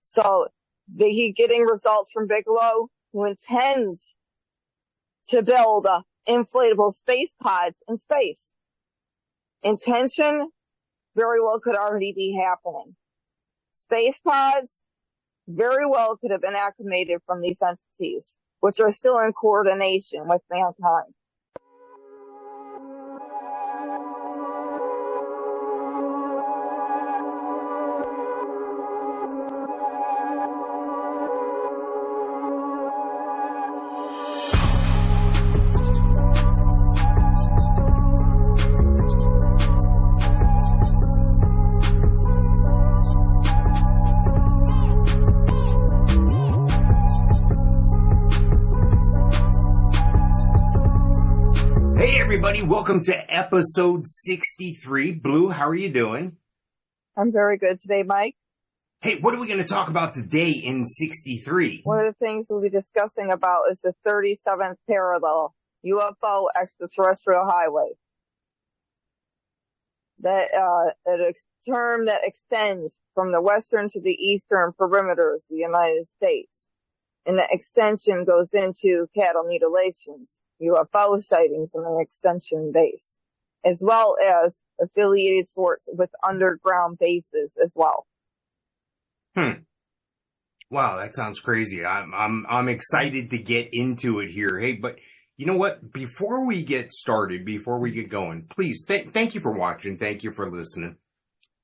So he's getting results from Bigelow, who intends to build inflatable space pods in space. Intention very well could already be happening. Space pods very well could have been acclimated from these entities, which are still in coordination with mankind. Welcome to episode 63. Blue, how are you doing? I'm very good today, Mike. Hey, what are we going to talk about today in 63? One of the things we'll be discussing about is the 37th parallel, UFO Extraterrestrial Highway. That a term that extends from the western to the eastern perimeters of the United States. And the extension goes into cattle mutilations, UFO sightings on an extension base, as well as affiliated sorts with underground bases as well. Wow, that sounds crazy. I'm excited to get into it here. Hey, but you know what? Before we get started, before we get going, please thank you for watching. Thank you for listening.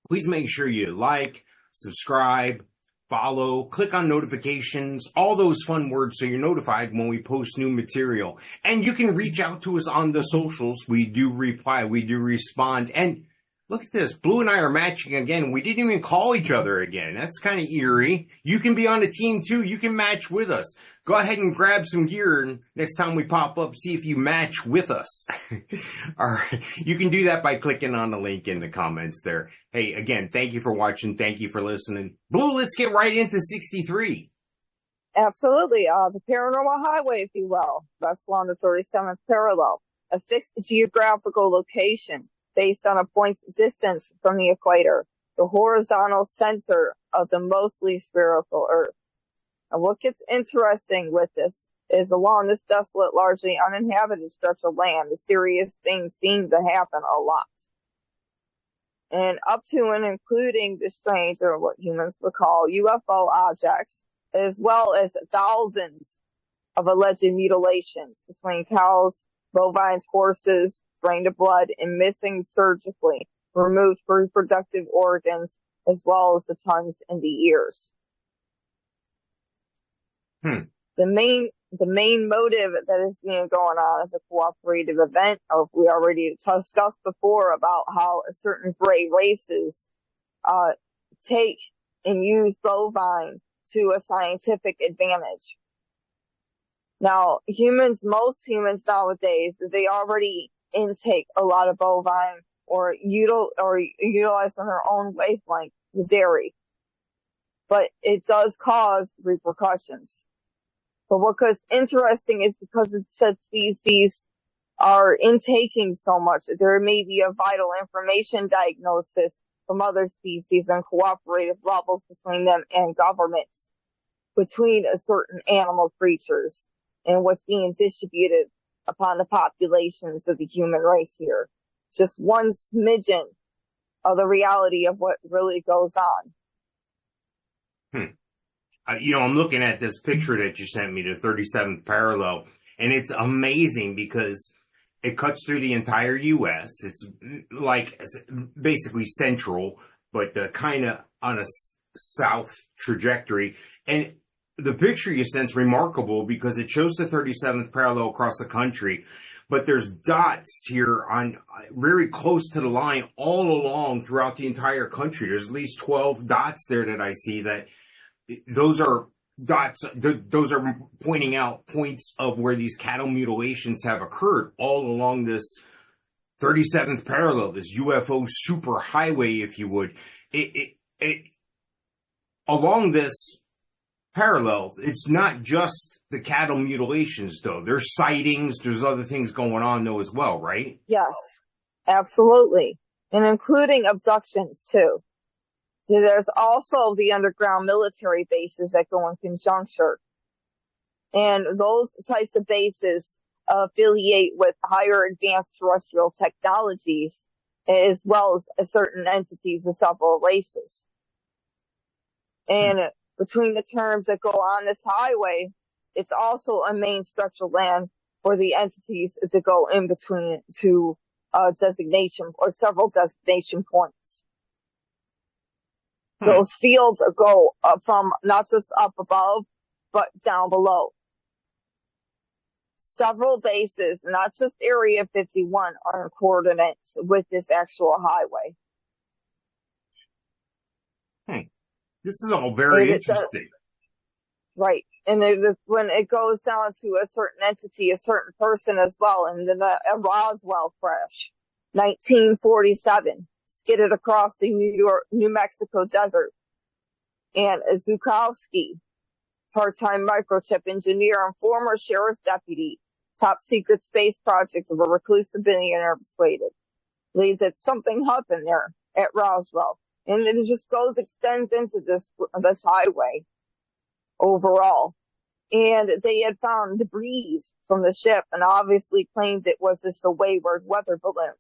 Please make sure you like, subscribe, follow, click on notifications, all those fun words so you're notified when we post new material. And you can reach out to us on the socials. We do reply. We do respond. And look at this. Blue and I are matching again. We didn't even call each other again. That's kind of eerie. You can be on a team too. You can match with us. Go ahead and grab some gear, and next time we pop up, see if you match with us. All right. You can do that by clicking on the link in the comments there. Hey, again, thank you for watching. Thank you for listening. Blue, let's get right into 63. Absolutely. The paranormal highway, if you will, that's along the 37th parallel, a fixed geographical location based on a point's distance from the equator, the horizontal center of the mostly spherical Earth. And what gets interesting with this is along this desolate, largely uninhabited stretch of land, mysterious things seem to happen a lot. And up to and including the strange, or what humans would call UFO objects, as well as thousands of alleged mutilations between cows, bovines, horses, drained of blood, and missing surgically, removed reproductive organs, as well as the tongues and the ears. The main motive that is being going on is a cooperative event, or we already discussed before about how certain gray races take and use bovine to a scientific advantage. Now, most humans nowadays, they already intake a lot of bovine or utilize on their own wavelength the dairy. But it does cause repercussions. But what gets interesting is because said species are intaking so much, there may be a vital information diagnosis from other species and cooperative levels between them and governments, between a certain animal creatures and what's being distributed upon the populations of the human race here. Just one smidgen of the reality of what really goes on. I'm looking at this picture that you sent me, the 37th parallel, and it's amazing because it cuts through the entire U.S. It's like basically central, but kind of on a south trajectory. And the picture you sent's remarkable because it shows the 37th parallel across the country, but there's dots here on very close to the line all along throughout the entire country. There's at least 12 dots there that I see that those are dots. Those are pointing out points of where these cattle mutilations have occurred all along this 37th parallel, this UFO superhighway, if you would. Along this parallel, it's not just the cattle mutilations, though. There's sightings, there's other things going on, though, as well, right? Yes, absolutely. And including abductions, too. There's also the underground military bases that go in conjunction. And those types of bases affiliate with higher advanced terrestrial technologies, as well as certain entities of several races. And between the terms that go on this highway, it's also a main structural land for the entities to go in between two designation or several designation points. Those fields go from not just up above, but down below. Several bases, not just Area 51, are in coordinates with this actual highway. This is all very interesting. Right. And when it goes down to a certain entity, a certain person as well, and then a Roswell crash, 1947, skidded across the New Mexico desert. And Zukowski, part-time microchip engineer and former sheriff's deputy, top secret space project of a reclusive billionaire persuaded, believes that something happened there at Roswell. And it just extends into this highway overall. And they had found debris from the ship and obviously claimed it was just a wayward weather balloon.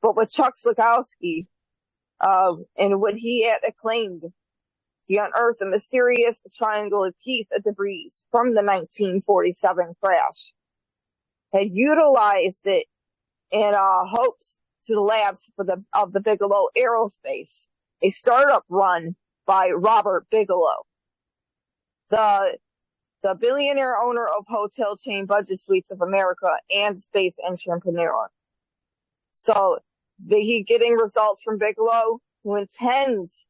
But with Chuck Zukowski, and what he had claimed, he unearthed a mysterious triangular piece of debris from the 1947 crash, had utilized it in hopes to the labs of the Bigelow Aerospace, a startup run by Robert Bigelow, the billionaire owner of hotel chain Budget Suites of America and space entrepreneur. So he getting results from Bigelow, who intends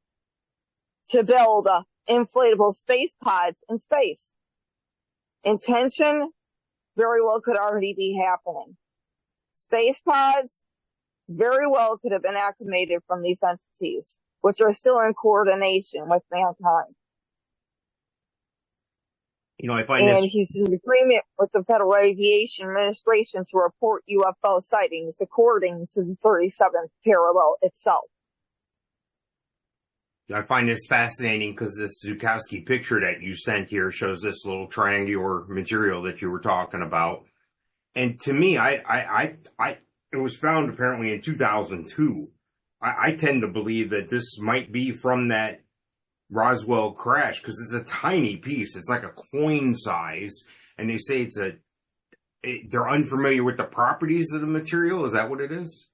to build inflatable space pods in space. Intention very well could already be happening. Space pods very well could have been acclimated from these entities, which are still in coordination with mankind. I find and he's in agreement with the Federal Aviation Administration to report UFO sightings according to the 37th parallel itself. I find this fascinating because this Zukowski picture that you sent here shows this little triangular material that you were talking about. And to me, it was found apparently in 2002. I tend to believe that this might be from that Roswell crash because it's a tiny piece. It's like a coin size. And they say they're unfamiliar with the properties of the material. Is that what it is?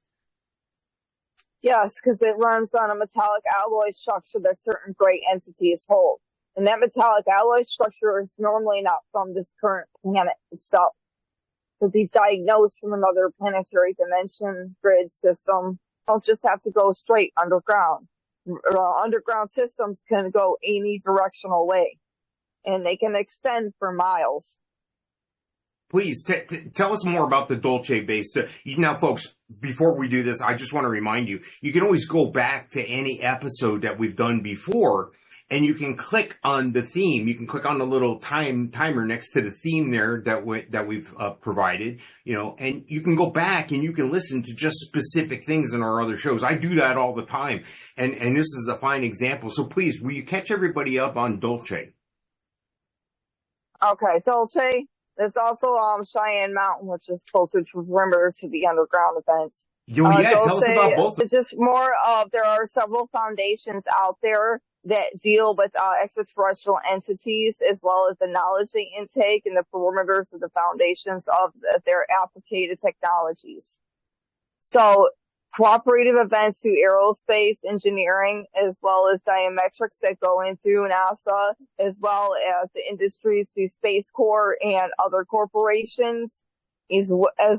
Yes, because it runs on a metallic alloy structure that certain great entities hold. And that metallic alloy structure is normally not from this current planet itself. Because these diagnosed from another planetary dimension, grid system, don't just have to go straight underground. Underground systems can go any directional way. And they can extend for miles. Please tell us more about the Dulce base. Now, folks, before we do this, I just want to remind you, you can always go back to any episode that we've done before, and you can click on the theme. You can click on the little timer next to the theme there that we've provided, and you can go back and you can listen to just specific things in our other shows. I do that all the time, and this is a fine example. So please, will you catch everybody up on Dulce? Okay, Dulce. There's also Cheyenne Mountain, which is closer to perimeter to the underground events. Tell us about both. It's just more of, there are several foundations out there that deal with extraterrestrial entities, as well as the knowledge they intake and the perimeters of the foundations of their applicated technologies. So cooperative events through aerospace engineering, as well as diametrics that go in through NASA, as well as the industries through Space Corps and other corporations, as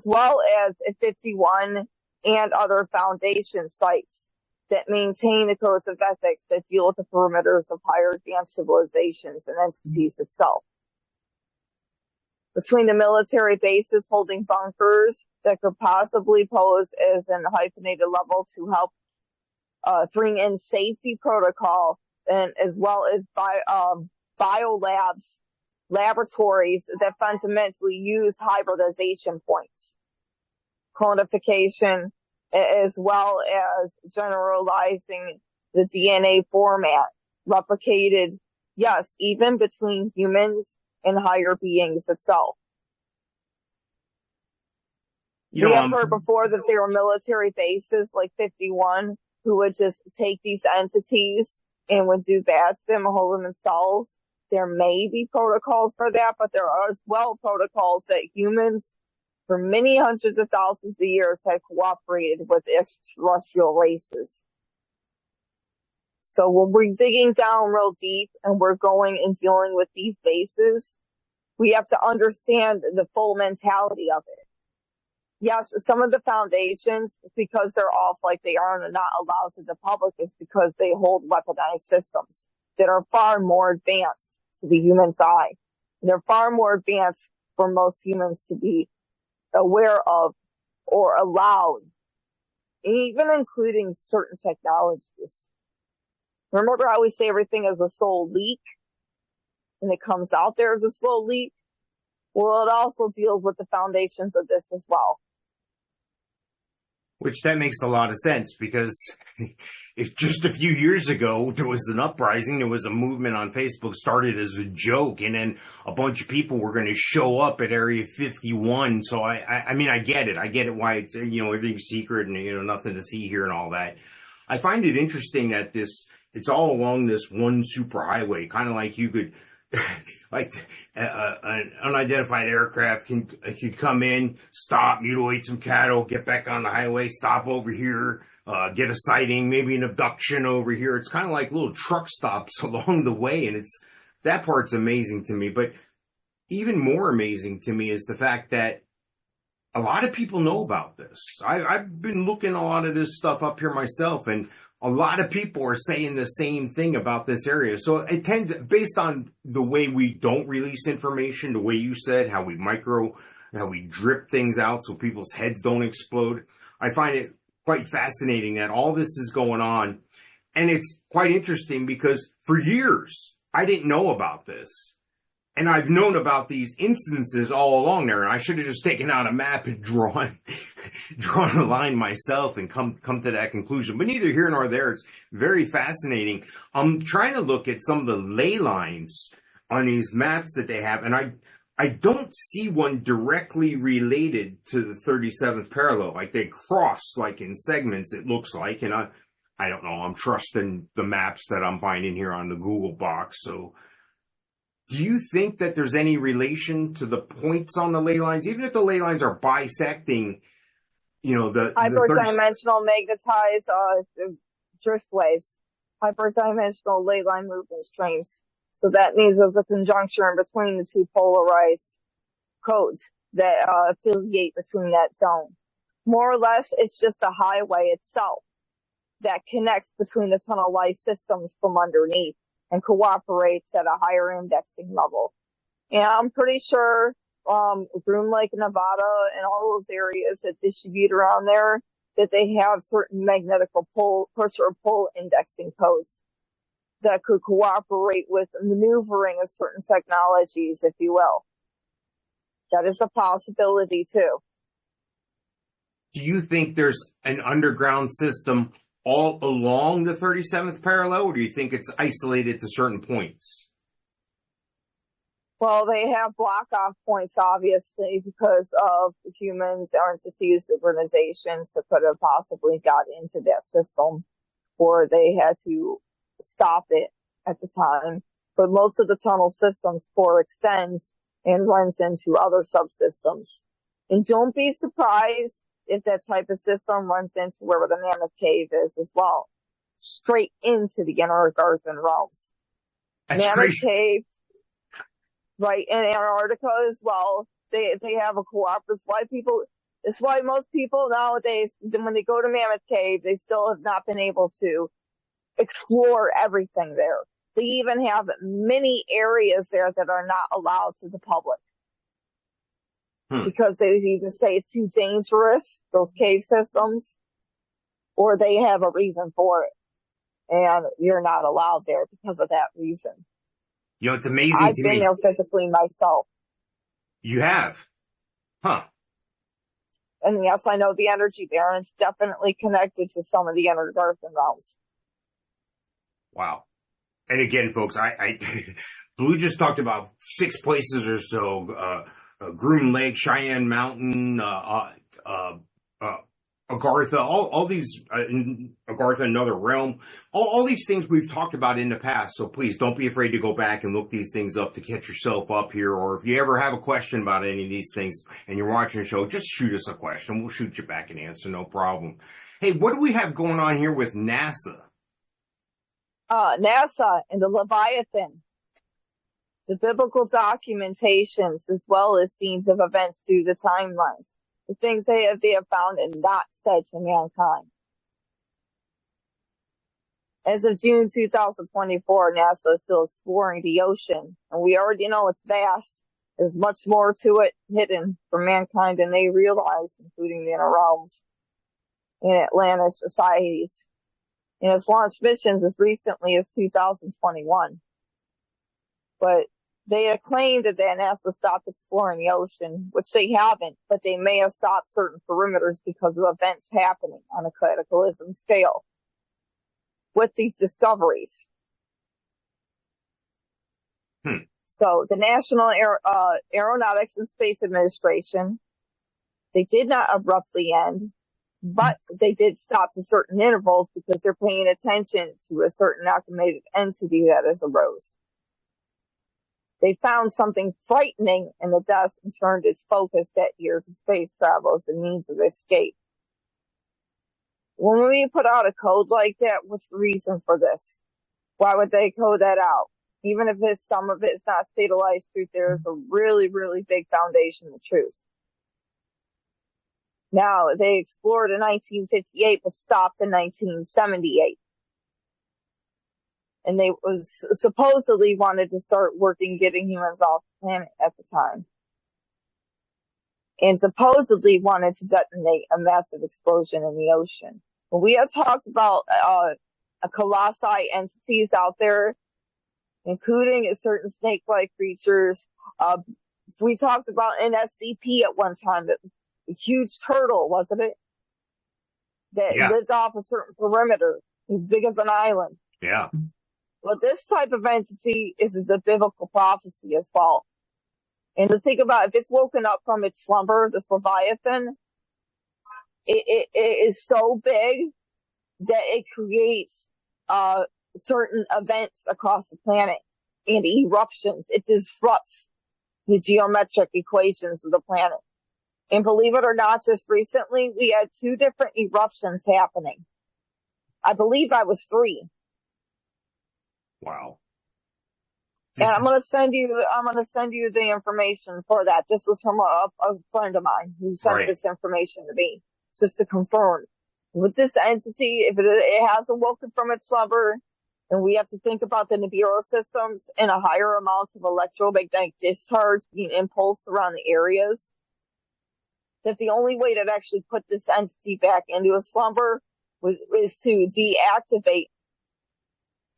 well as 51 and other foundation sites that maintain the codes of ethics that deal with the perimeters of higher advanced civilizations and entities itself. Between the military bases holding bunkers that could possibly pose as an hyphenated level to help bring in safety protocol, and as well as biolabs, laboratories that fundamentally use hybridization points, clonification, as well as generalizing the DNA format, replicated, yes, even between humans and higher beings itself. We have heard before that there were military bases like 51 who would just take these entities and would do that to them and hold them in cells. There may be protocols for that, but there are as well protocols that humans for many hundreds of thousands of years had cooperated with extraterrestrial races. So when we're digging down real deep and we're going and dealing with these bases, we have to understand the full mentality of it. Yes, some of the foundations, because they're off like they are and not allowed to the public, is because they hold weaponized systems that are far more advanced to the human's eye. They're far more advanced for most humans to be aware of or allowed, even including certain technologies. Remember how we say everything is a slow leak and it comes out there as a slow leak? Well, it also deals with the foundations of this as well. Which that makes a lot of sense, because if just a few years ago there was an uprising, there was a movement on Facebook started as a joke, and then a bunch of people were going to show up at Area 51. So I mean, I get it. I get it why it's, everything's secret and, nothing to see here and all that. I find it interesting that it's all along this one superhighway, kind of like you could, like an unidentified aircraft can come in, stop, mutilate some cattle, get back on the highway, stop over here, get a sighting, maybe an abduction over here. It's kind of like little truck stops along the way, and that part's amazing to me. But even more amazing to me is the fact that a lot of people know about this. I've been looking a lot of this stuff up here myself, and a lot of people are saying the same thing about this area. So it tends, based on the way we don't release information, the way you said, how we drip things out so people's heads don't explode. I find it quite fascinating that all this is going on. And it's quite interesting because for years, I didn't know about this. And I've known about these instances all along there, and I should have just taken out a map and drawn a line myself and come to that conclusion. But neither here nor there. It's very fascinating. I'm trying to look at some of the ley lines on these maps that they have, and I don't see one directly related to the 37th parallel. Like they cross like in segments, it looks like, and I don't know. I'm trusting the maps that I'm finding here on the Google box, so. Do you think that there's any relation to the points on the ley lines, even if the ley lines are bisecting, the hyperdimensional magnetized drift waves, hyperdimensional ley line movement streams. So that means there's a conjunction between the two polarized codes that affiliate between that zone. More or less, it's just a highway itself that connects between the tunnel light systems from underneath and cooperates at a higher indexing level. And I'm pretty sure, Groom Lake, Nevada, and all those areas that distribute around there, that they have certain magnetical push or pull indexing codes that could cooperate with maneuvering of certain technologies, if you will. That is a possibility too. Do you think there's an underground system all along the 37th parallel, or do you think it's isolated to certain points? Well, they have block-off points, obviously, because of humans, entities, organizations that could have possibly got into that system, or they had to stop it at the time. But most of the tunnel systems core extends and runs into other subsystems. And don't be surprised if that type of system runs into where the Mammoth Cave is as well. Straight into the inner earthen realms. That's Mammoth crazy. Cave, right, in Antarctica as well. They have a cooperative. It's why most people nowadays, when they go to Mammoth Cave, they still have not been able to explore everything there. They even have many areas there that are not allowed to the public. Because they either say it's too dangerous, those cave systems, or they have a reason for it. And you're not allowed there because of that reason. It's amazing I've to been me. there physically myself. You have? Huh. And yes, I know the energy there, and it's definitely connected to some of the inner earthen realms. Wow. And again, folks, Blue just talked about 6 places or so, Groom Lake, Cheyenne Mountain, Agartha, all these, Agartha, another realm, all these things we've talked about in the past. So please don't be afraid to go back and look these things up to catch yourself up here. Or if you ever have a question about any of these things and you're watching the show, just shoot us a question. We'll shoot you back an answer. No problem. Hey, what do we have going on here with NASA? NASA and the Leviathan, the biblical documentations, as well as scenes of events through the timelines, the things they have found and not said to mankind. As of June 2024, NASA is still exploring the ocean, and we already know it's vast. There's much more to it hidden from mankind than they realize, including the inner realms and Atlantis societies. And it's launched missions as recently as 2021. But they have claimed that NASA stopped exploring the ocean, which they haven't, but they may have stopped certain perimeters because of events happening on a cataclysm scale with these discoveries. So the National Aeronautics and Space Administration, they did not abruptly end, but they did stop to certain intervals because they're paying attention to a certain acclimated entity that has arose. They found something frightening in the dust and turned its focus that year to space travel as a means of escape. When we put out a code like that, what's the reason for this? Why would they code that out? Even if some of it's not stabilized truth, there's a really, really big foundation of truth. Now, they explored in 1958, but stopped in 1978. And they was supposedly wanted to start working getting humans off the planet at the time. And supposedly wanted to detonate a massive explosion in the ocean. When we have talked about colossi entities out there, including certain snake-like creatures. We talked about an SCP at one time, that a huge turtle, wasn't it? That lived off a certain perimeter, as big as an island. Yeah. Well, this type of entity is the biblical prophecy as well. And to think about, if it's woken up from its slumber, this Leviathan, it is so big that it creates certain events across the planet and eruptions. It disrupts the geometric equations of the planet. And believe it or not, just recently we had 2 different eruptions happening. I believe I was 3. Wow. And I'm going to send you the information for that. This was from a friend of mine who sent this information to me just to confirm. With this entity, if it has awoken from its slumber, and we have to think about the Nibiru systems and a higher amount of electromagnetic discharge being impulsed around the areas, that the only way to actually put this entity back into a slumber is to deactivate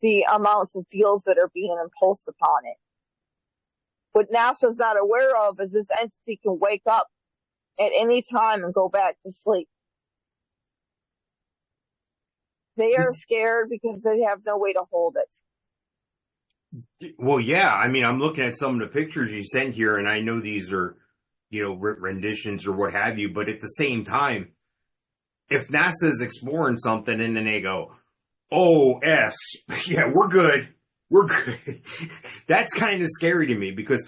the amounts of fields that are being impulsed upon it. What NASA's not aware of is this entity can wake up at any time and go back to sleep. They are scared because they have no way to hold it. Well, yeah. I mean, I'm looking at some of the pictures you sent here, and I know these are, renditions or what have you, but at the same time, if NASA is exploring something and then they go, OS, yeah, we're good. That's kind of scary to me because,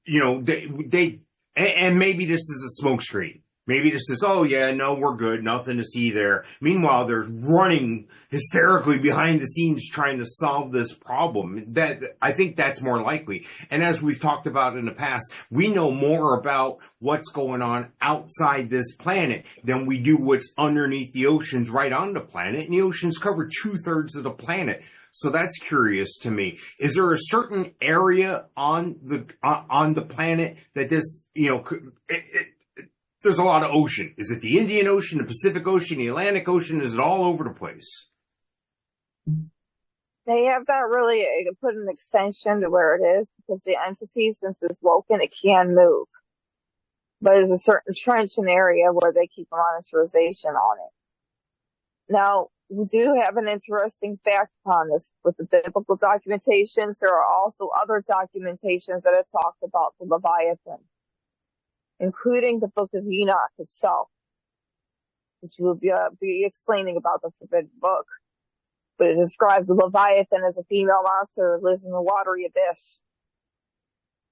they and maybe this is a smokescreen. Maybe this is, oh yeah, no, we're good, nothing to see there. Meanwhile, they're running hysterically behind the scenes trying to solve this problem. I think that's more likely. And as we've talked about in the past, we know more about what's going on outside this planet than we do what's underneath the oceans right on the planet. And the oceans cover 2/3 of the planet. So that's curious to me. Is there a certain area on the planet that this, there's a lot of ocean. Is it the Indian Ocean, the Pacific Ocean, the Atlantic Ocean? Is it all over the place? They have not really put an extension to where it is because the entity, since it's woken, it can move. But there's a certain trench and area where they keep a monitorization on it. Now, we do have an interesting fact upon this. With the biblical documentations, there are also other documentations that have talked about the Leviathan, including the Book of Enoch itself, which we'll be explaining about the Forbidden Book. But it describes the Leviathan as a female monster who lives in the watery abyss.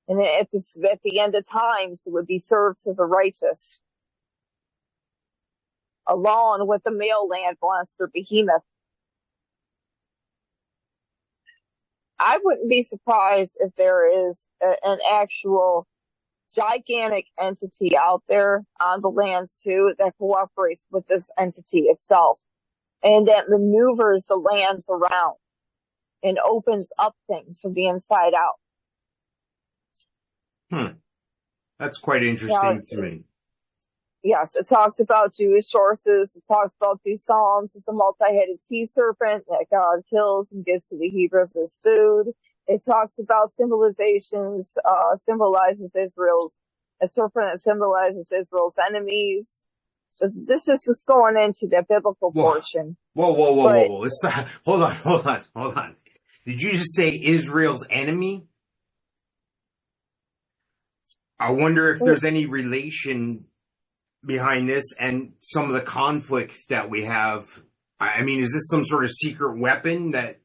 And at the end of times, it would be served to the righteous, along with the male land monster Behemoth. I wouldn't be surprised if there is an actual gigantic entity out there on the lands too that cooperates with this entity itself and that maneuvers the lands around and opens up things from the inside out. That's quite interesting to me. Yes, it talks about Jewish sources. It talks about these Psalms. It's a multi-headed sea serpent that God kills and gives to the Hebrews as food. It talks about civilizations, symbolizes a serpent that symbolizes Israel's enemies. This is just going into the biblical portion. Whoa. Hold on. Did you just say Israel's enemy? I wonder if there's any relation behind this and some of the conflict that we have. I mean, is this some sort of secret weapon that...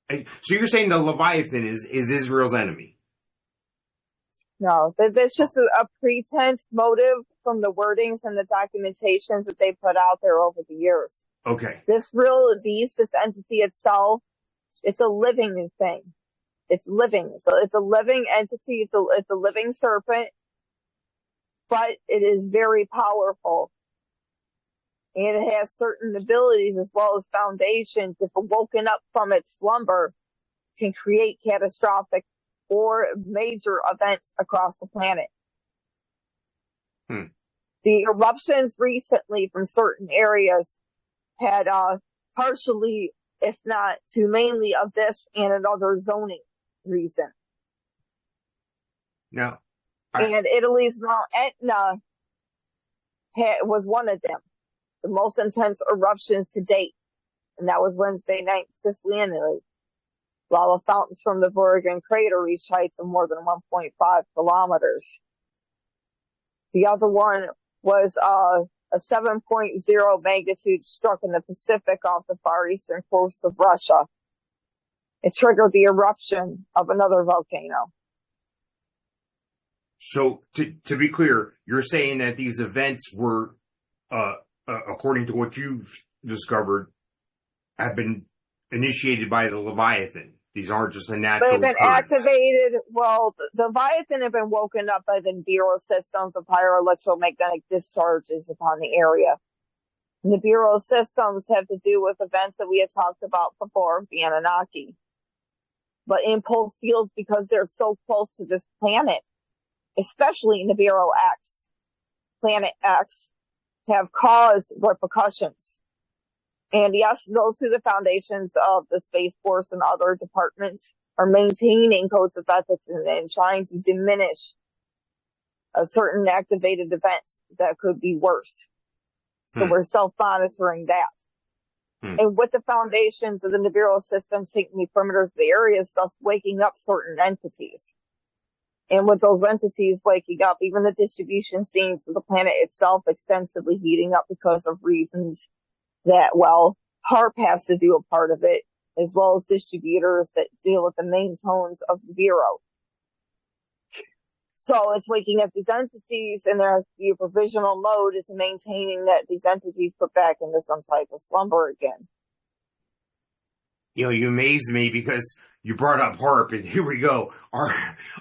So you're saying the Leviathan is Israel's enemy? No, there's just a pretense motive from the wordings and the documentations that they put out there over the years. Okay. This real beast, this entity itself, it's a living thing. It's living. So it's a living entity. It's a living serpent, but it is very powerful. And it has certain abilities as well as foundations. If woken up from its slumber, can create catastrophic or major events across the planet. The eruptions recently from certain areas had partially, if not to mainly, of this and another zoning reason. Now, and Italy's Mount Etna was one of them. The most intense eruptions to date. And that was Wednesday night in Sicily and Italy. Lava fountains from the Virgin crater reached heights of more than 1.5 kilometers. The other one was a 7.0 magnitude struck in the Pacific off the far eastern coast of Russia. It triggered the eruption of another volcano. So, to be clear, you're saying that these events were, according to what you've discovered, have been initiated by the Leviathan. These aren't just a natural They've been occurrence. activated. Well, the Leviathan have been woken up by the Nibiru systems of higher electromagnetic discharges upon the area. Nibiru systems have to do with events that we had talked about before, the Anunnaki. But impulse fields, because they're so close to this planet, especially Nibiru X, Planet X, have caused repercussions. And yes, those through the foundations of the Space Force and other departments are maintaining codes of ethics and trying to diminish a certain activated events that could be worse. So we're self-monitoring that. And with the foundations of the Nibiru systems taking the perimeters of the areas, thus waking up certain entities. And with those entities waking up, even the distribution scenes of the planet itself extensively heating up because of reasons that, well, HAARP has to do a part of it, as well as distributors that deal with the main tones of the Bureau. So it's waking up these entities, and there has to be a provisional mode into maintaining that these entities put back into some type of slumber again. You know, you amaze me because you brought up HAARP, and here we go.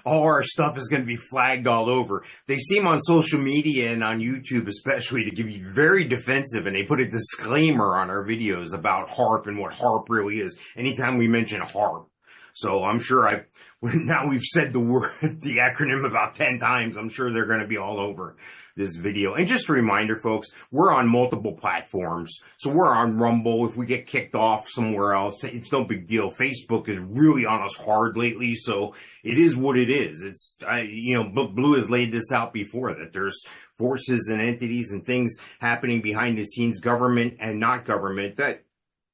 All our stuff is going to be flagged all over. They seem on social media and on YouTube especially to be very defensive, and they put a disclaimer on our videos about HAARP and what HAARP really is anytime we mention HAARP. So I'm sure now we've said the word, the acronym about 10 times. I'm sure they're going to be all over this video. And just a reminder, folks, we're on multiple platforms. So we're on Rumble. If we get kicked off somewhere else, it's no big deal. Facebook is really on us hard lately. So it is what it is. Blue has laid this out before, that there's forces and entities and things happening behind the scenes, government and not government, that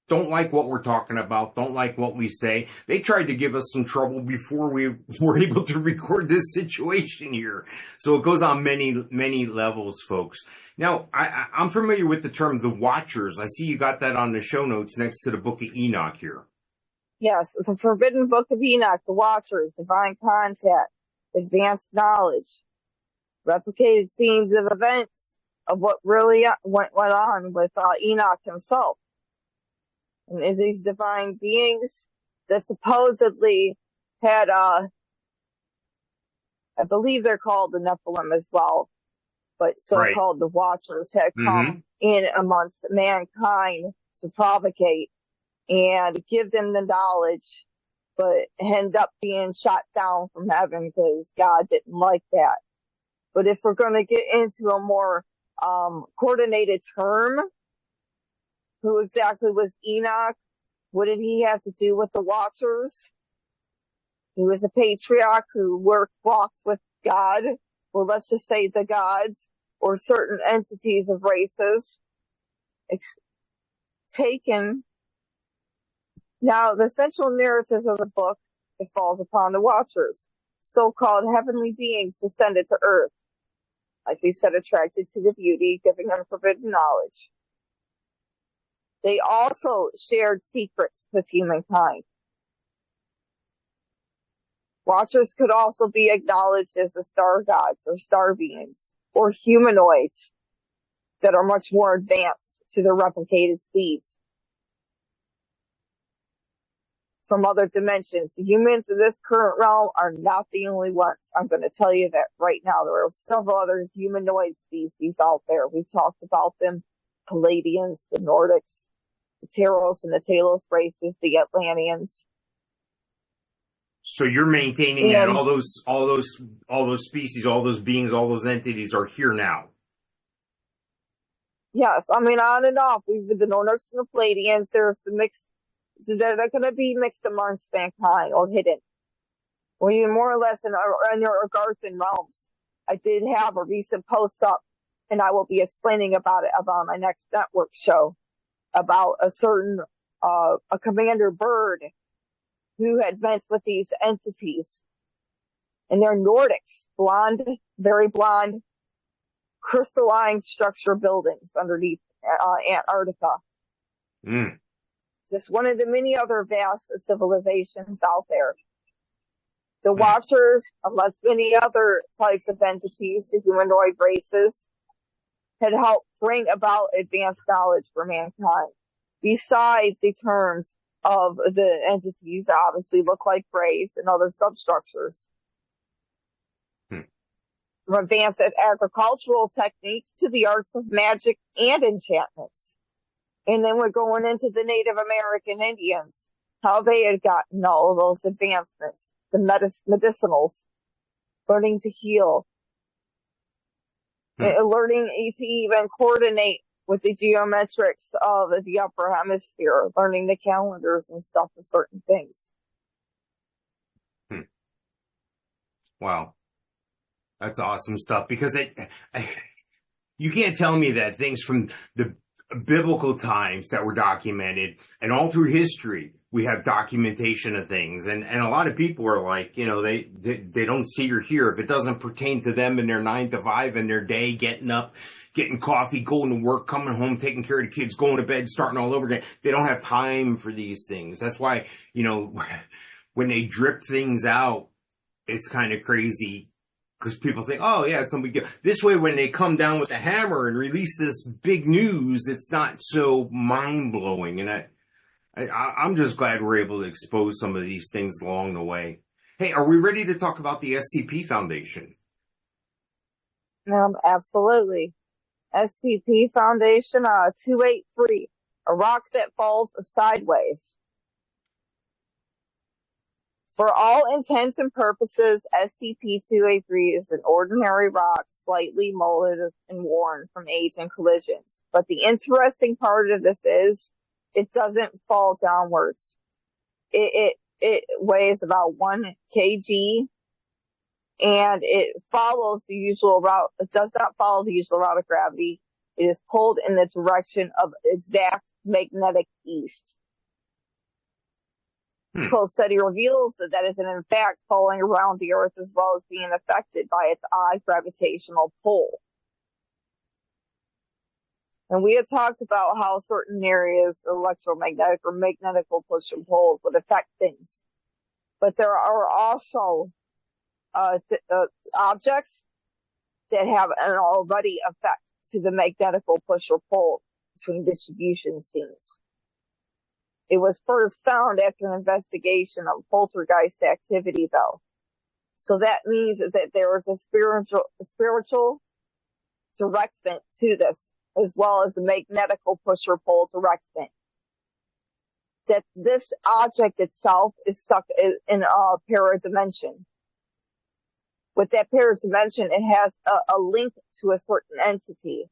don't like what we're talking about, don't like what we say. They tried to give us some trouble before we were able to record this situation here. So it goes on many, many levels, folks. Now, I'm familiar with the term the Watchers. I see you got that on the show notes next to the Book of Enoch here. Yes, the Forbidden Book of Enoch, the Watchers, divine contact, advanced knowledge, replicated scenes of events of what really went on with Enoch himself. And is these divine beings that supposedly had, I believe they're called the Nephilim as well, but so-called the Watchers had come in amongst mankind to provocate and give them the knowledge, but end up being shot down from heaven because God didn't like that. But if we're going to get into a more coordinated term, who exactly was Enoch? What did he have to do with the Watchers? He was a patriarch who walked with God. Well, let's just say the gods or certain entities of races taken. Now, the central narratives of the book, it falls upon the Watchers, so-called heavenly beings descended to earth, like we said, attracted to the beauty, giving them forbidden knowledge. They also shared secrets with humankind. Watchers could also be acknowledged as the star gods or star beings or humanoids that are much more advanced to their replicated speeds from other dimensions. The humans in this current realm are not the only ones. I'm going to tell you that right now. There are several other humanoid species out there. We talked about them: Pleiadians, the Nordics, the Taros and the Talos races, the Atlanteans. So you're maintaining that all those species, all those beings, all those entities are here now. Yes, I mean, on and off. We've been the Nordics and the Pleiadians. There's some mixed. They're going to be mixed amongst mankind or hidden, or even more or less in your Arcturian realms. I did have a recent post up, and I will be explaining about it about my next network show, about a certain a commander bird who had met with these entities, and they're Nordics, blonde, very blonde, crystalline structure buildings underneath Antarctica. Just one of the many other vast civilizations out there. The Watchers, unless many other types of entities, the humanoid races, had helped bring about advanced knowledge for mankind. Besides the terms of the entities that obviously look like grays and other substructures. From advanced agricultural techniques to the arts of magic and enchantments. And then we're going into the Native American Indians, how they had gotten all those advancements, the medicinals, learning to heal, learning to even coordinate with the geometrics of the upper hemisphere, learning the calendars and stuff for certain things. Wow. That's awesome stuff, because you can't tell me that things from the biblical times that were documented and all through history, we have documentation of things. And a lot of people are like, they don't see or hear. If it doesn't pertain to them in their 9 to 5 and their day, getting up, getting coffee, going to work, coming home, taking care of the kids, going to bed, starting all over again. They don't have time for these things. That's why, when they drip things out, it's kind of crazy. Because people think, oh yeah, it's no big deal. This way, when they come down with a hammer and release this big news, it's not so mind-blowing. And I'm just glad we're able to expose some of these things along the way. Hey, are we ready to talk about the SCP Foundation? Absolutely. SCP Foundation 283, a rock that falls sideways. For all intents and purposes, SCP-283 is an ordinary rock, slightly molded and worn from age and collisions. But the interesting part of this is, it doesn't fall downwards. It weighs about 1 kg, and it follows the usual route. It does not follow the usual route of gravity. It is pulled in the direction of exact magnetic east. Close study reveals that is in fact following around the Earth as well as being affected by its odd gravitational pull. And we had talked about how certain areas, electromagnetic or magnetical push and pull, would affect things. But there are also objects that have an already effect to the magnetical push or pull between distribution scenes. It was first found after an investigation of poltergeist activity, though. So that means that there is a spiritual directment to this, as well as a magnetical push or pull directment. That this object itself is stuck in a paradimension. With that paradimension, it has a link to a certain entity.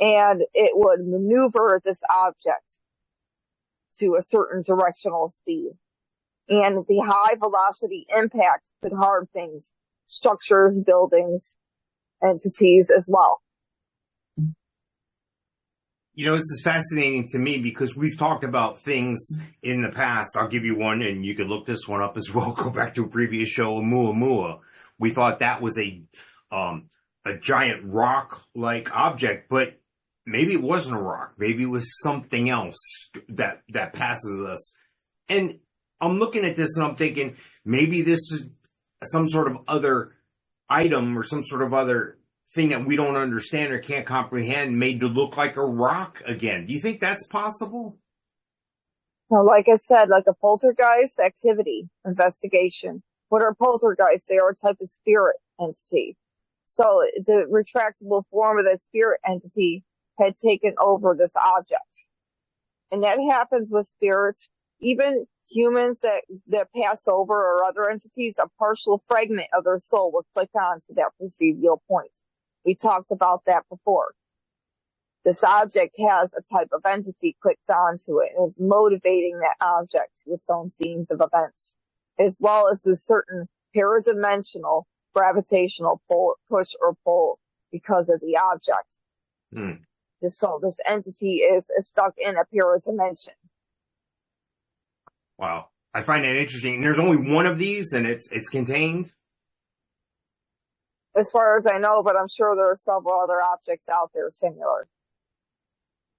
And it would maneuver this object to a certain directional speed. And the high velocity impact could harm things, structures, buildings, entities as well. You know, this is fascinating to me because we've talked about things in the past. I'll give you one, and you can look this one up as well. Go back to a previous show, Oumuamua. We thought that was a giant rock-like object, but maybe it wasn't a rock. Maybe it was something else that passes us. And I'm looking at this and I'm thinking, maybe this is some sort of other item or some sort of other thing that we don't understand or can't comprehend made to look like a rock again. Do you think that's possible? Well, like I said, like a poltergeist activity investigation. What are poltergeists? They are a type of spirit entity. So the retractable form of that spirit entity had taken over this object. And that happens with spirits. Even humans that pass over or other entities, a partial fragment of their soul will click onto that procedural point. We talked about that before. This object has a type of entity clicked onto it and is motivating that object to its own scenes of events, as well as a certain paradimensional gravitational push or pull because of the object. So this entity is stuck in a paradimension. Wow. I find that interesting. And there's only one of these and it's contained? As far as I know, but I'm sure there are several other objects out there similar.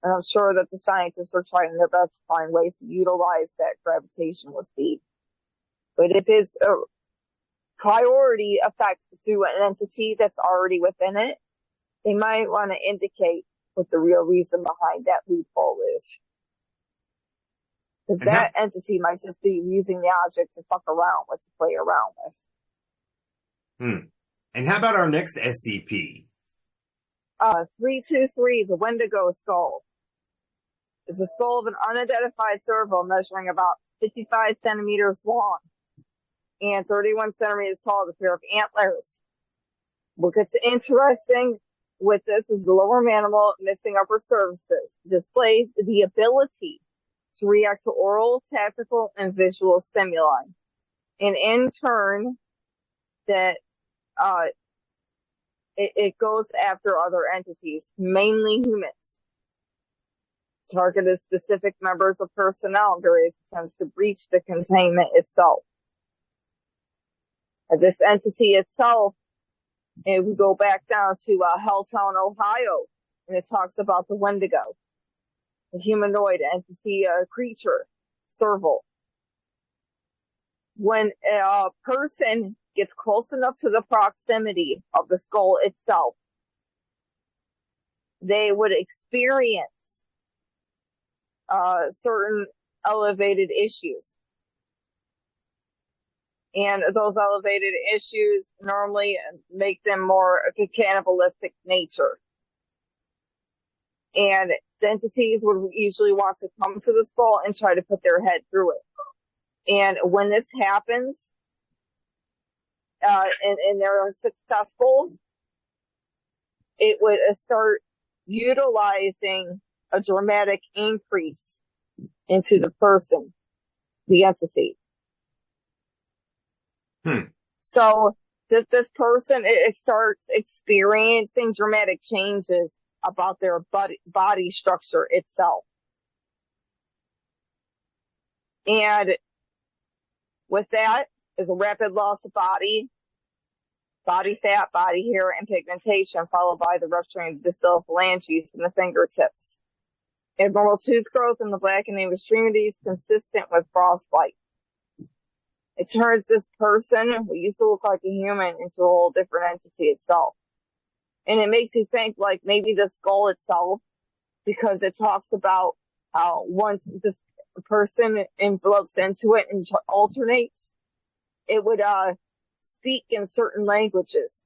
And I'm sure that the scientists are trying their best to find ways to utilize that gravitational speed. But if it's a priority effect through an entity that's already within it, they might want to indicate what the real reason behind that loophole is. Because that entity might just be using the object to fuck around with, to play around with. And how about our next SCP? 323, the Wendigo Skull. Is the skull of an unidentified serval measuring about 55 centimeters long and 31 centimeters tall with a pair of antlers. What gets interesting with this is the lower manimal missing upper surfaces displays the ability to react to oral, tactical, and visual stimuli. And in turn, that it goes after other entities, mainly humans. Targeted specific members of personnel in various attempts to breach the containment itself. This entity itself, and we go back down to Helltown, Ohio, and it talks about the Wendigo, the humanoid entity, creature, serval. When a person gets close enough to the proximity of the skull itself, they would experience certain elevated issues. And those elevated issues normally make them more of a cannibalistic nature. And the entities would usually want to come to the skull and try to put their head through it. And when this happens, and they're successful, it would start utilizing a dramatic increase into the person, the entity. So this person, it starts experiencing dramatic changes about their body structure itself. And with that is a rapid loss of body fat, body hair, and pigmentation, followed by the rupturing of the distal phalanges in the fingertips. Abnormal tooth growth in the blackening of extremities consistent with frostbite. It turns this person, who used to look like a human, into a whole different entity itself. And it makes you think like maybe the skull itself, because it talks about how once this person envelopes into it and alternates, it would speak in certain languages,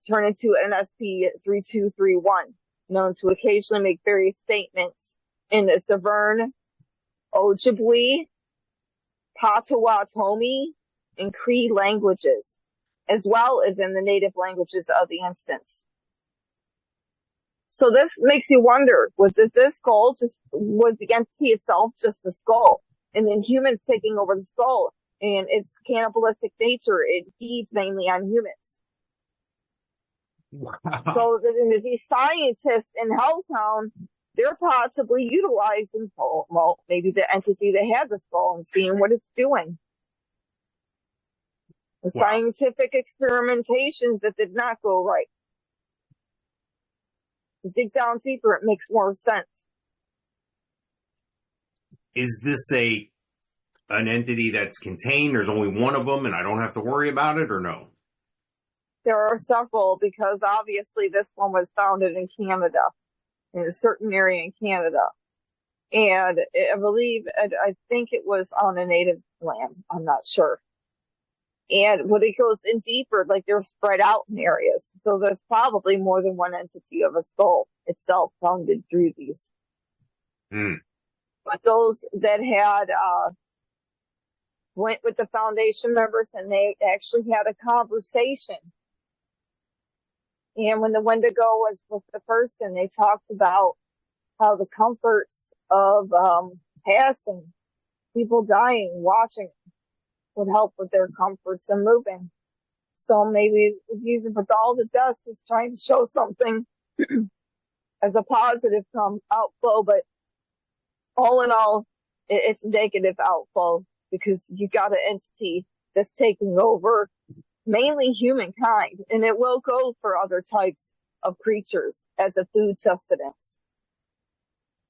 turn into an SP-3231, known to occasionally make various statements in the Severn, Ojibwe, Potawatomi, and Cree languages, as well as in the native languages of the instance. So this makes you wonder, was this skull was the entity itself just the skull? And then humans taking over the skull, and its cannibalistic nature, it feeds mainly on humans. Wow. So these scientists in Helltown, they're possibly utilizing, well, maybe the entity that had the skull and seeing what it's doing. The scientific experimentations that did not go right. Dig down deeper, it makes more sense. Is this an entity that's contained? There's only one of them and I don't have to worry about it, or no? There are several, because obviously this one was founded in Canada, in a certain area in Canada. And I think it was on a native land. I'm not sure. And when it goes in deeper, like they're spread out in areas. So there's probably more than one entity of a skull itself founded through these. But those that had, went with the foundation members and they actually had a conversation. And when the Wendigo was with the person, they talked about how the comforts of, passing, people dying, watching, would help with their comforts and moving. So maybe even with all the dust is trying to show something as a positive outflow, but all in all, it's negative outflow, because you got an entity that's taking over mainly humankind, and it will go for other types of creatures as a food sustenance.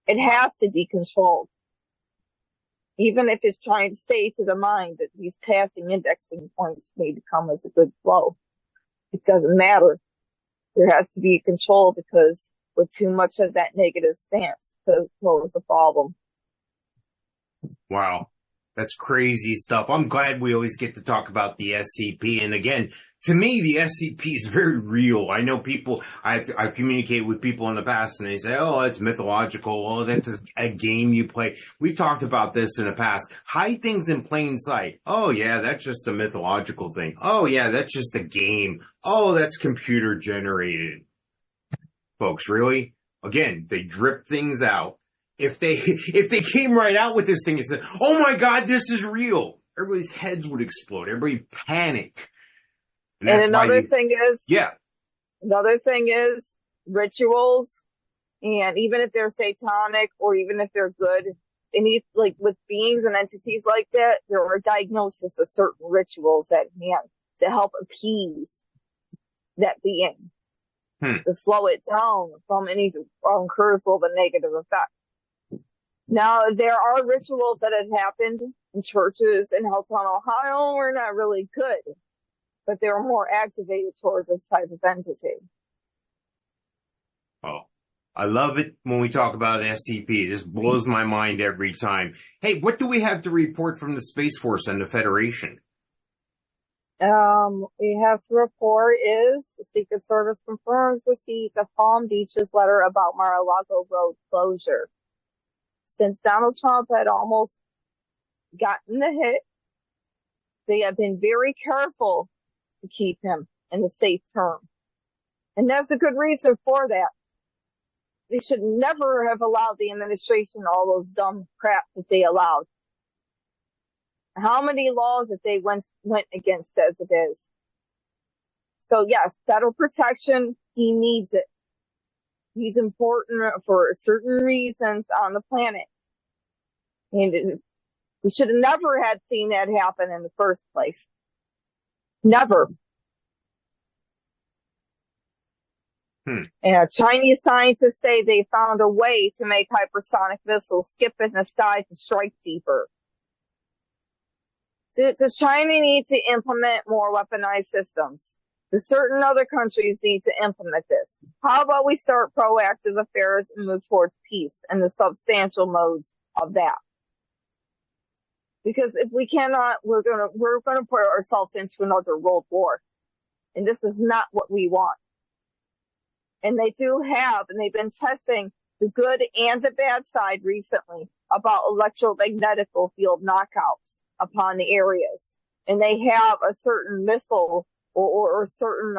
It has to be controlled. Even if it's trying to stay to the mind, that these passing indexing points may become as a good flow. It doesn't matter. There has to be control, because with too much of that negative stance, could pose a problem. Wow. That's crazy stuff. I'm glad we always get to talk about the SCP. And again, to me, the SCP is very real. I know people, I've communicated with people in the past and they say, oh, it's mythological. Oh, that's a game you play. We've talked about this in the past. Hide things in plain sight. Oh, yeah, that's just a mythological thing. Oh, yeah, that's just a game. Oh, that's computer generated. Folks, really? Again, they drip things out. If they came right out with this thing and said, oh my God, this is real, everybody's heads would explode. Everybody panic. And another thing is rituals. And even if they're satanic or even if they're good, like with beings and entities like that, there are diagnoses of certain rituals at hand to help appease that being, to slow it down from any incursive and negative effect. Now, there are rituals that have happened in churches in Helltown, Ohio, were not really good, but they were more activated towards this type of entity. Oh, I love it when we talk about SCP. It just blows my mind every time. Hey, what do we have to report from the Space Force and the Federation? We have to report is the Secret Service confirms receipt of Palm Beach's letter about Mar-a-Lago road closure. Since Donald Trump had almost gotten the hit. They have been very careful to keep him in a safe term. And there's a good reason for that. They should never have allowed the administration all those dumb crap that they allowed. How many laws that they went against as it is. So yes, federal protection, he needs it. He's important for certain reasons on the planet. And we should have never had seen that happen in the first place. Never. And Chinese scientists say they found a way to make hypersonic missiles skip in the sky to strike deeper. Does China need to implement more weaponized systems? Do certain other countries need to implement this? How about we start proactive affairs and move towards peace and the substantial modes of that? Because if we cannot, we're gonna put ourselves into another world war. And this is not what we want. And they do have, and they've been testing the good and the bad side recently about electromagnetic field knockouts upon the areas. And they have a certain missile or a certain,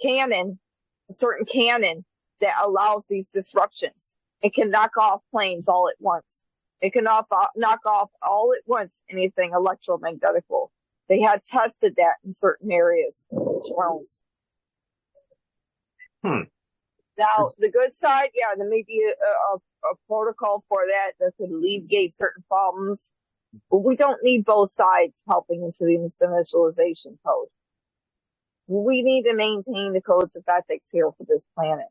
cannon, a certain cannon that allows these disruptions. It can knock off planes all at once. It can knock off all at once anything electromagnetical. They had tested that in certain areas. Drones. Now, the good side, yeah, there may be a protocol for that could alleviate certain problems. But we don't need both sides helping into the industrialization code. We need to maintain the codes of ethics here for this planet.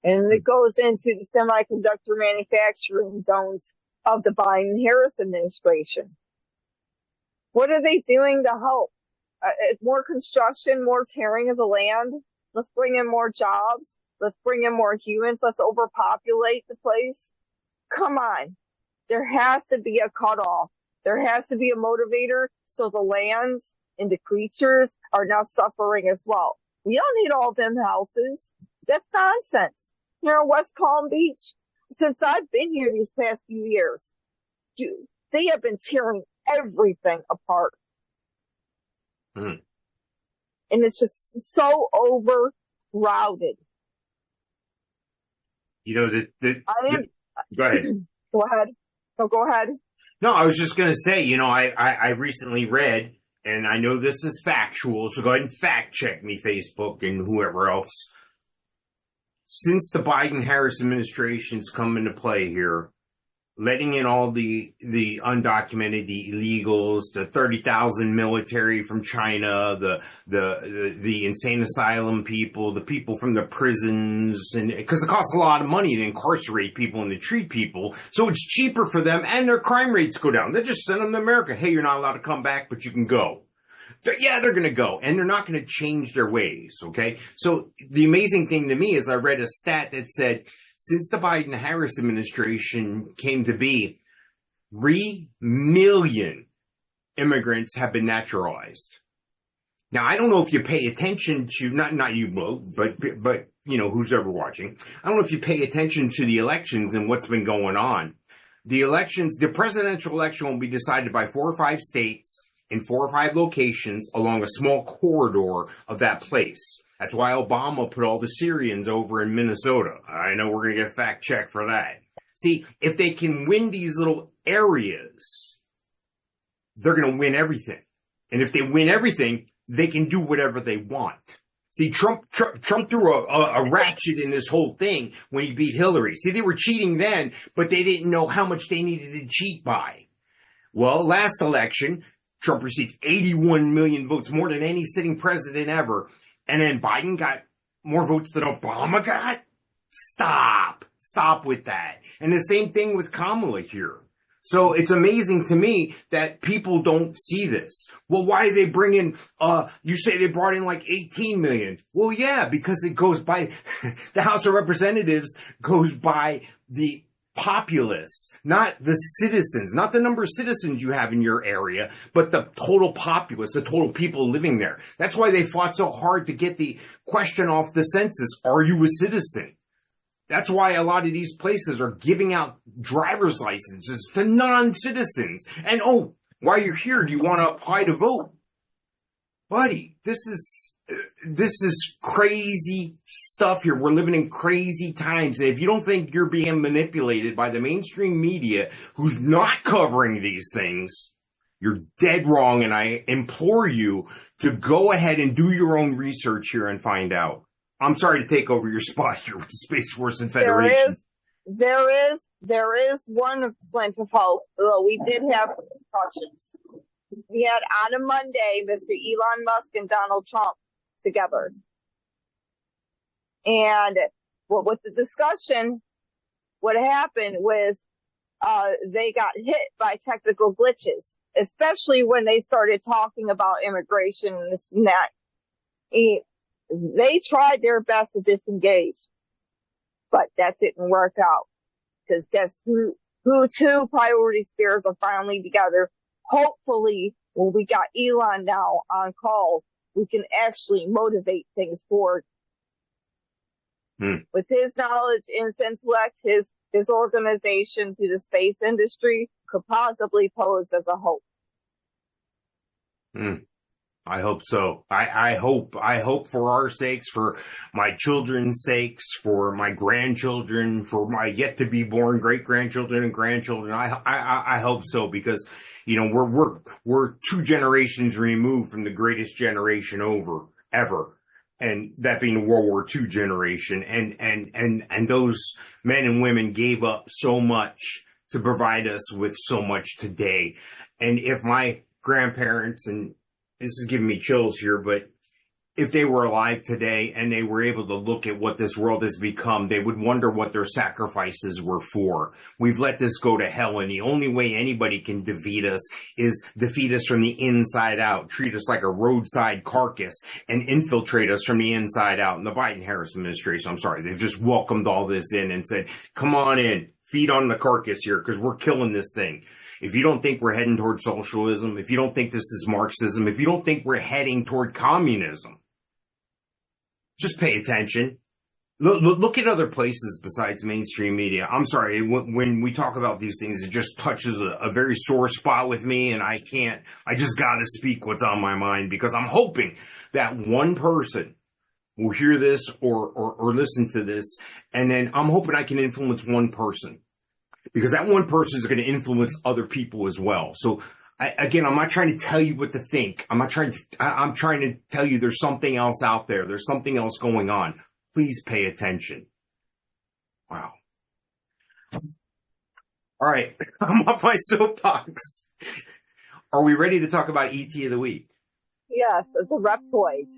And it goes into the semiconductor manufacturing zones of the Biden-Harris administration. What are they doing to help? More construction, more tearing of the land. Let's bring in more jobs. Let's bring in more humans. Let's overpopulate the place. Come on. There has to be a cutoff. There has to be a motivator so the lands and the creatures are not suffering as well. We don't need all them houses. That's nonsense. Here in West Palm Beach, since I've been here these past few years, they have been tearing everything apart. And it's just so overcrowded. You know, go ahead. Go ahead. No, go ahead. No, I was just going to say, you know, I recently read, and I know this is factual, so go ahead and fact check me, Facebook and whoever else. Since the Biden-Harris administration's come into play here, letting in all the undocumented, the illegals, the 30,000 military from China, the insane asylum people, the people from the prisons, and because it costs a lot of money to incarcerate people and to treat people, so it's cheaper for them, and their crime rates go down. They just send them to America. Hey, you're not allowed to come back, but you can go. They're going to go, and they're not going to change their ways, okay? So the amazing thing to me is I read a stat that said, since the Biden-Harris administration came to be, 3 million immigrants have been naturalized. Now, I don't know if you pay attention to, not you, but, you know, who's ever watching. I don't know if you pay attention to the elections and what's been going on. The presidential election will be decided by 4 or 5 states in 4 or 5 locations along a small corridor of that place. That's why Obama put all the Syrians over in Minnesota. I know we're going to get a fact check for that. See, if they can win these little areas, they're going to win everything. And if they win everything, they can do whatever they want. See, Trump threw a ratchet in this whole thing when he beat Hillary. See, they were cheating then, but they didn't know how much they needed to cheat by. Well, last election, Trump received 81 million votes, more than any sitting president ever. And then Biden got more votes than Obama got? Stop with that. And the same thing with Kamala here. So it's amazing to me that people don't see this. Well, why do they bring in, you say they brought in like 18 million. Well, yeah, because it goes by, the House of Representatives goes by the populace, not the citizens, not the number of citizens you have in your area, but the total populace, the total people living there. That's why they fought so hard to get the question off the census. Are you a citizen? That's why a lot of these places are giving out driver's licenses to non-citizens. And oh, while you're here, do you want to apply to vote? Buddy, this is crazy stuff here. We're living in crazy times. And if you don't think you're being manipulated by the mainstream media who's not covering these things, you're dead wrong. And I implore you to go ahead and do your own research here and find out. I'm sorry to take over your spot here with the Space Force and Federation. There is one glint of hope, though we did have precautions. We had on a Monday, Mr. Elon Musk and Donald Trump together. And with the discussion, what happened was, they got hit by technical glitches, especially when they started talking about immigration and this and that. They tried their best to disengage, but that didn't work out. Because guess who two priority spheres are finally together. Hopefully, when we got Elon now on call, we can actually motivate things forward. With his knowledge and intellect, his organization through the space industry could possibly pose as a hope. I hope so. I hope for our sakes, for my children's sakes, for my grandchildren, for my yet to be born great grandchildren and grandchildren. I hope so, because, you know, we're 2 generations removed from the greatest generation ever. And that being the World War II generation. And those men and women gave up so much to provide us with so much today. And if my grandparents, and this is giving me chills here, but if they were alive today and they were able to look at what this world has become, they would wonder what their sacrifices were for. We've let this go to hell, and the only way anybody can defeat us is defeat us from the inside out, treat us like a roadside carcass, and infiltrate us from the inside out. And the Biden-Harris administration, I'm sorry, they've just welcomed all this in and said, come on in, feed on the carcass here, because we're killing this thing. If you don't think we're heading toward socialism, if you don't think this is Marxism, if you don't think we're heading toward communism, just pay attention. Look at other places besides mainstream media. I'm sorry, when we talk about these things, it just touches a very sore spot with me, and I just gotta speak what's on my mind, because I'm hoping that one person will hear this or listen to this, and then I'm hoping I can influence one person. Because that one person is going to influence other people as well. So, I'm not trying to tell you what to think. I'm trying to tell you there's something else out there. There's something else going on. Please pay attention. Wow. All right. I'm off my soapbox. Are we ready to talk about ET of the week? Yes, the Reptoids.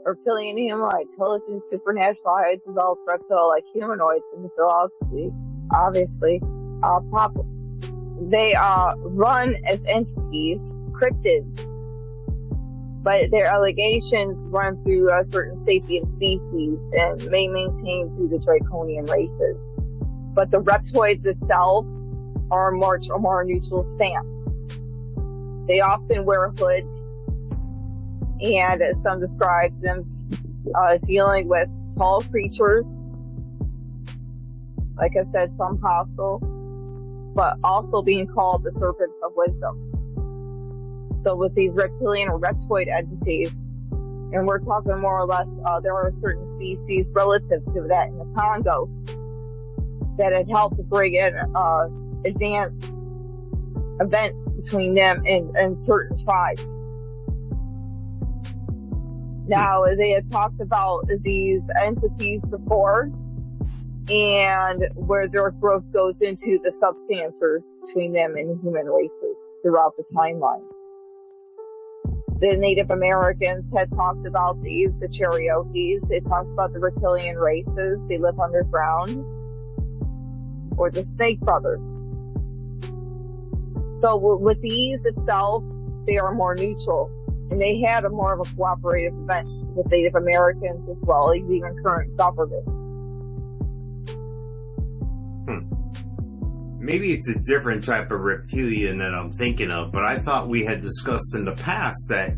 Reptilian humanoid, intelligent, supernatural, highly developed reptile-like humanoids in the philosophy. Obviously, they run as entities, cryptids, but their allegations run through certain sapient species and may maintain through the draconian races. But the reptoids itself are a more neutral stance. They often wear hoods, and some describes them dealing with tall creatures. Like I said, some hostile, but also being called the serpents of wisdom. So with these reptilian or reptoid entities, and we're talking more or less, there are certain species relative to that in the Congos that had helped to bring in advanced events between them and certain tribes. Now, they had talked about these entities before, and where their growth goes into the substancers between them and human races throughout the timelines. The Native Americans had talked about these, the Cherokees. They talked about the reptilian races. They live underground. Or the Snake Brothers. So with these itself, they are more neutral. And they had a more of a cooperative event with Native Americans as well as even current governments. Maybe it's a different type of reptilian that I'm thinking of, but I thought we had discussed in the past that,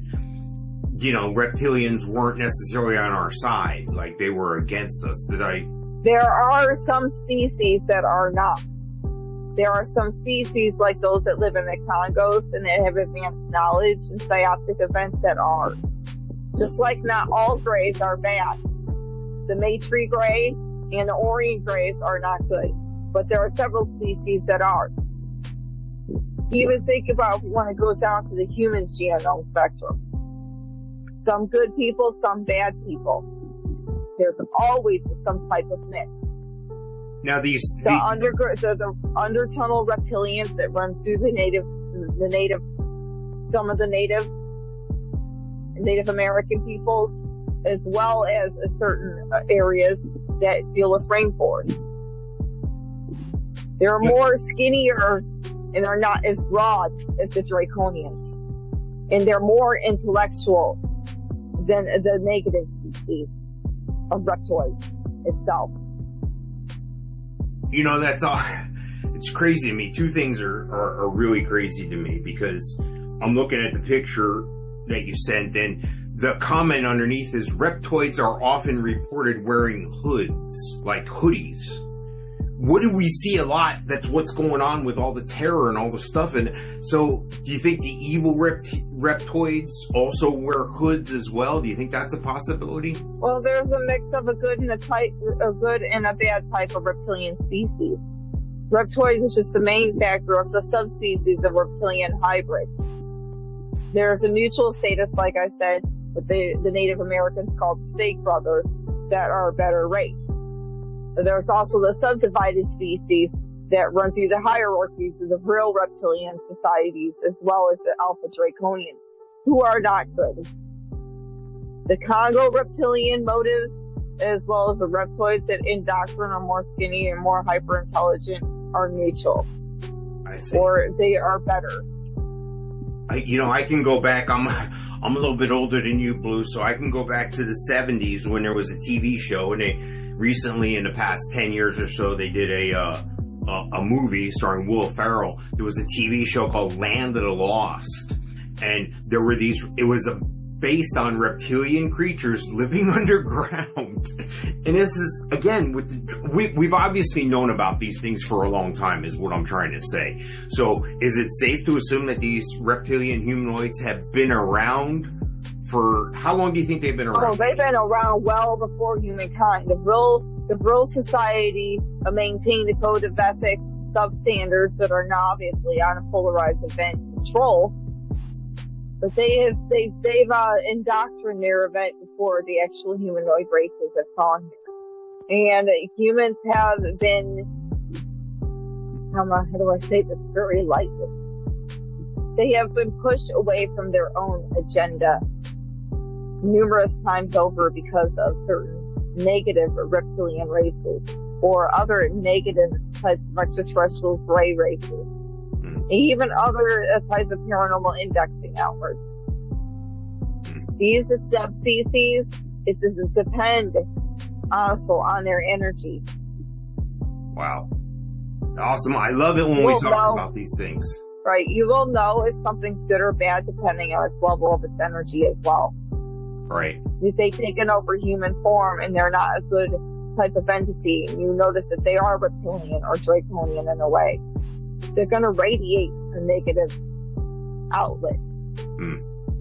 you know, reptilians weren't necessarily on our side, like they were against us. Did I There are some species that are not. There are some species like those that live in the Congos and that have advanced knowledge and psyoptic events that are. Just like not all grays are bad. The Maitre gray and the Orient grays are not good. But there are several species that are. Even think about if you want to go down to the human genome spectrum. Some good people, some bad people. There's always some type of mix. Now the undertunnel reptilians that run through some of the Native American peoples, as well as certain areas that deal with rainforests. They're more skinnier and are not as broad as the Draconians. And they're more intellectual than the negative species of reptoids itself. You know, that's all. It's crazy to me. Two things are really crazy to me, because I'm looking at the picture that you sent, and the comment underneath is reptoids are often reported wearing hoods, like hoodies. What do we see a lot? That's what's going on with all the terror and all the stuff. And so, do you think the evil reptoids also wear hoods as well? Do you think that's a possibility? Well, there's a mix of a good and a bad type of reptilian species. Reptoids is just the main factor of the subspecies of reptilian hybrids. There's a mutual status, like I said, with the Native Americans called the Snake Brothers, that are a better race. There's also the subdivided species that run through the hierarchies of the real reptilian societies, as well as the Alpha Draconians, who are not good. The Congo reptilian motives, as well as the reptoids that in doctrine are more skinny and more hyper-intelligent, are neutral. I see. Or they are better. I can go back. I'm a little bit older than you, Blue, so I can go back to the 70s when there was a TV show, and they recently, in the past 10 years or so, they did a movie starring Will Ferrell. There was a TV show called Land of the Lost, and there were it was based on reptilian creatures living underground. And this is, again, we've obviously known about these things for a long time, is what I'm trying to say. So is it safe to assume that these reptilian humanoids have been around for, how long do you think they've been around? Oh, they've been around well before humankind. The real society maintained a code of ethics, substandards that are now obviously on a polarized event control. But they've indoctrinated their event before the actual humanoid races have gone here. And humans have been, how do I say this very lightly? They have been pushed away from their own agenda numerous times over because of certain negative reptilian races or other negative types of extraterrestrial gray races. Even other types of paranormal indexing outwards. These subspecies, it doesn't depend also on their energy. Wow. Awesome. I love it when we talk about these things. Right. You will know if something's good or bad depending on its level of its energy as well. Right. If they've taken over human form and they're not a good type of entity, and you notice that they are reptilian or draconian in a way, they're going to radiate a negative outlet.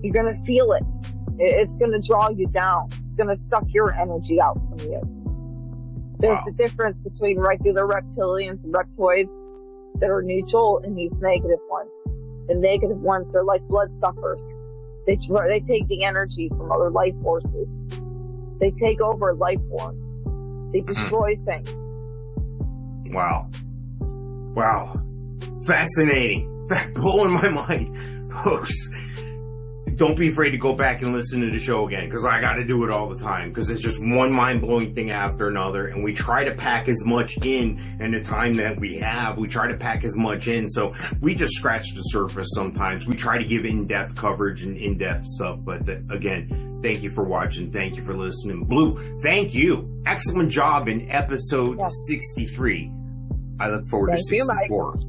You're going to feel it. It's going to draw you down. It's going to suck your energy out from you. There's the difference between regular reptilians and reptoids that are neutral and these negative ones. The negative ones are like bloodsuckers. They take the energy from other life forces. They take over life forms. They destroy things. Wow. Fascinating. Blowing my mind. Folks, don't be afraid to go back and listen to the show again, because I got to do it all the time, because it's just one mind-blowing thing after another, and we try to pack as much in the time that we have. We try to pack as much in, so we just scratch the surface sometimes. We try to give in-depth coverage and in-depth stuff, but again, thank you for watching. Thank you for listening. Blue, thank you. Excellent job in episode 63. I look forward to 64.